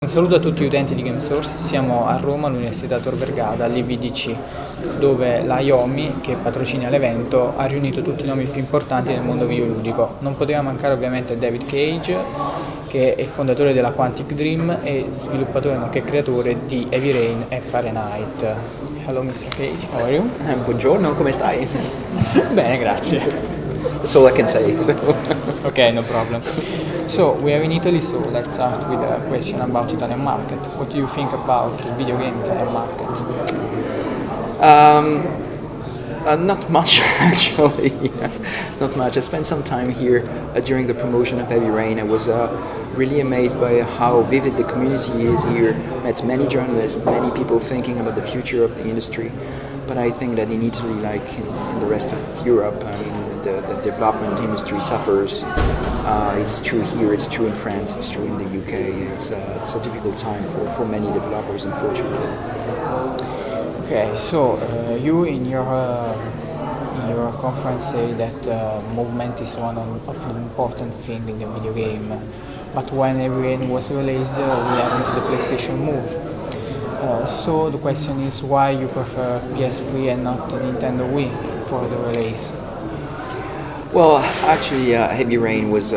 Un saluto a tutti gli utenti di GameSource, siamo a Roma all'Università Tor Vergata, all'IVDC, dove la IOMI, che patrocina l'evento, ha riunito tutti i nomi più importanti del mondo videoludico. Non poteva mancare ovviamente David Cage, che è il fondatore della Quantic Dream e sviluppatore nonché creatore di Heavy Rain e Fahrenheit. Hello Mr. Cage, how are you? Buongiorno, come stai? Bene, grazie. That's all I can say. Okay, no problem. So, we are in Italy, so let's start with a question about Italian market. What do you think about the video game Italian market? Not much, actually. Not much. I spent some time here during the promotion of Heavy Rain. I was really amazed by how vivid the community is here. Met many journalists, many people thinking about the future of the industry. But I think that in Italy, like in the rest of Europe, I mean, the development industry suffers. It's true here, it's true in France, it's true in the UK. It's a difficult time for many developers, unfortunately. Okay, so you in your conference say that movement is one of the important things in the video game. But when Heavy Rain was released, we haven't the PlayStation Move. So the question is why you prefer PS3 and not Nintendo Wii for the release? Well, actually, Heavy Rain was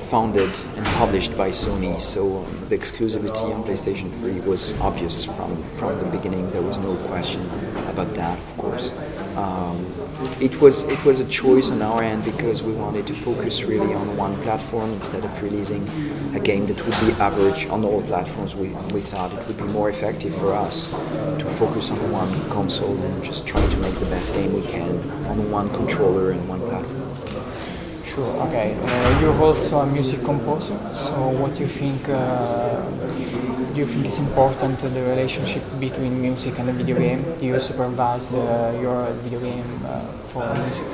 founded and published by Sony, so the exclusivity on PlayStation 3 was obvious from the beginning. There was no question about that, of course. It was a choice on our end because we wanted to focus really on one platform instead of releasing a game that would be average on all platforms. We thought it would be more effective for us to focus on one console and just try to make the best game we can on one controller and one platform. Sure, okay. You're also a music composer, so what do you think? Do you think it's important the relationship between music and the video game? Do you supervise your video game for music?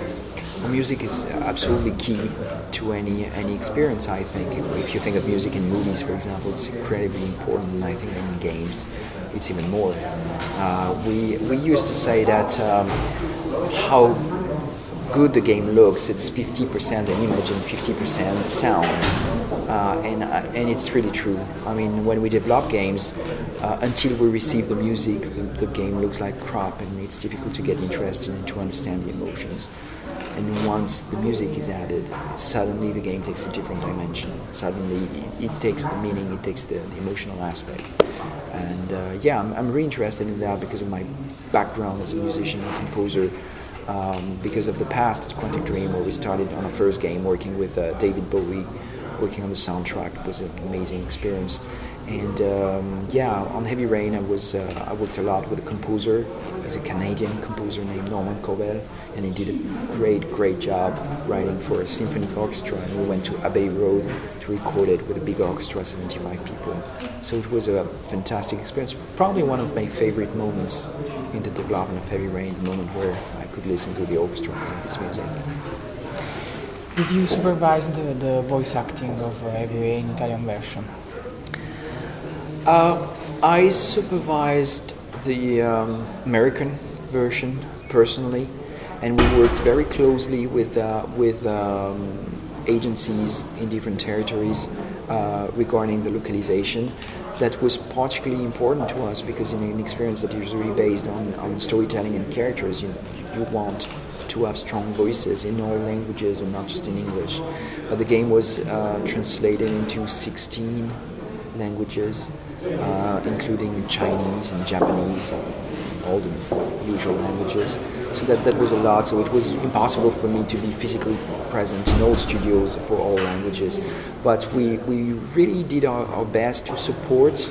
Well, music is absolutely key to any experience, I think. If you think of music in movies, for example, it's incredibly important, and I think in games it's even more. We used to say that how good the game looks, it's 50% an image and 50% sound, and it's really true. I mean, when we develop games, until we receive the music, the game looks like crap, and it's difficult to get interested and to understand the emotions. And once the music is added, suddenly the game takes a different dimension. Suddenly it takes the meaning, it takes the emotional aspect. And yeah, I'm really interested in that because of my background as a musician and composer. Because of the past at Quantic Dream, where we started on our first game working with David Bowie, working on the soundtrack. It was an amazing experience. And yeah, on Heavy Rain I worked a lot with a composer. He's a Canadian composer named Norman Covell, and he did a great job writing for a symphonic orchestra, and we went to Abbey Road to record it with a big orchestra, 75 people. So it was a fantastic experience, probably one of my favorite moments in the development of Heavy Rain, the moment where I could listen to the orchestra playing this music. Did you supervise the voice acting of Heavy Rain Italian version? I supervised the American version personally, and we worked very closely with agencies in different territories regarding the localization. That was particularly important to us because in an experience that is really based on storytelling and characters, you want to have strong voices in all languages and not just in English. The game was translated into 16 languages, including Chinese and Japanese, all the usual languages. So that was a lot, so it was impossible for me to be physically present in all studios for all languages. But we really did our best to support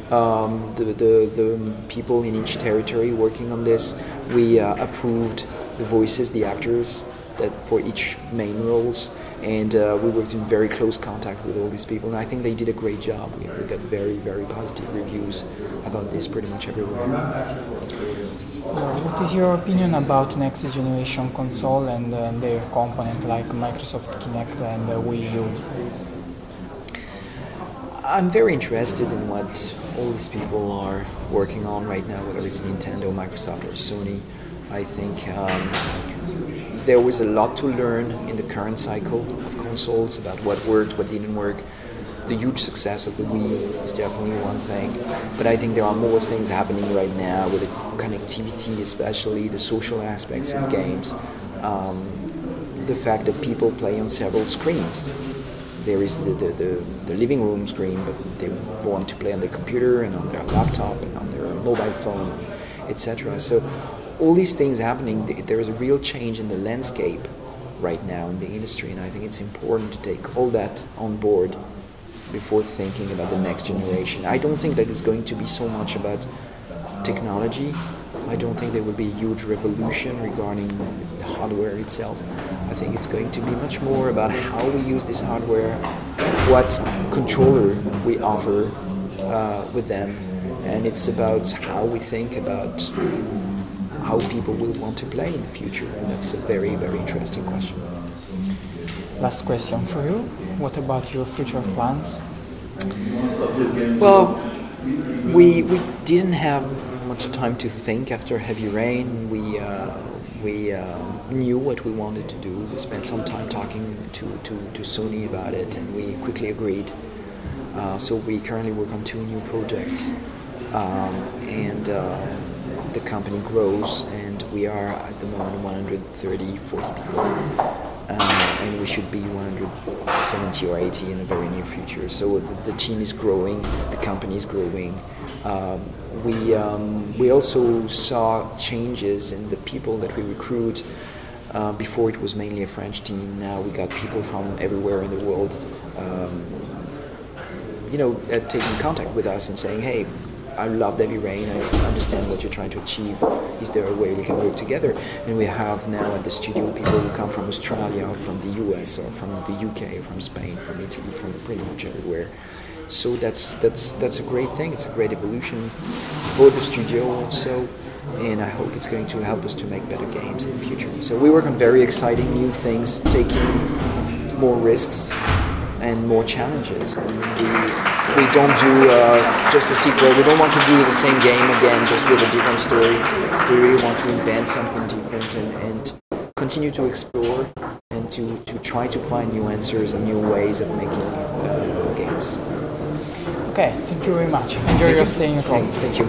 the people in each territory working on this. We approved the voices, the actors that for each main roles, and we worked in very close contact with all these people, and I think they did a great job. We got very positive reviews about this pretty much everywhere. What is your opinion about next generation console and their component like Microsoft Kinect and Wii U? I'm very interested in what all these people are working on right now, whether it's Nintendo, Microsoft or Sony. I think there was a lot to learn in the current cycle of consoles about what worked, what didn't work. the huge success of the Wii is definitely one thing, but I think there are more things happening right now with the connectivity, especially the social aspects of games. The fact that people play on several screens. There is the living room screen, but they want to play on their computer and on their laptop and on their mobile phone, etc. So all these things happening, there is a real change in the landscape right now in the industry, and I think it's important to take all that on board before thinking about the next generation. I don't think that it's going to be so much about technology. I don't think there will be a huge revolution regarding the hardware itself. I think it's going to be much more about how we use this hardware, what controller we offer with them, and it's about how we think about how people will want to play in the future, and that's a very, very interesting question. Last question for you. What about your future plans? Well, we didn't have much time to think after Heavy Rain. We knew what we wanted to do. We spent some time talking to Sony about it, and we quickly agreed. So we currently work on 2 new projects, and the company grows, and we are at the moment 140 people, and we should be 170 or 80 in the very near future. So the team is growing, the company is growing. We also saw changes in the people that we recruit. Before it was mainly a French team. Now we got people from everywhere in the world, taking contact with us and saying, "Hey, I loved Heavy Rain. I understand what you're trying to achieve. Is there a way we can work together?" And we have now at the studio people who come from Australia, or from the US, or from the UK, or from Spain, from Italy, from pretty much everywhere. So that's a great thing. It's a great evolution for the studio also, and I hope it's going to help us to make better games in the future. So we work on very exciting new things, taking more risks and more challenges. And we don't do just a sequel. We don't want to do the same game again, just with a different story. We really want to invent something different and continue to explore and to try to find new answers and new ways of making games. Okay, thank you very much. Enjoy your stay in Rome. Thank you.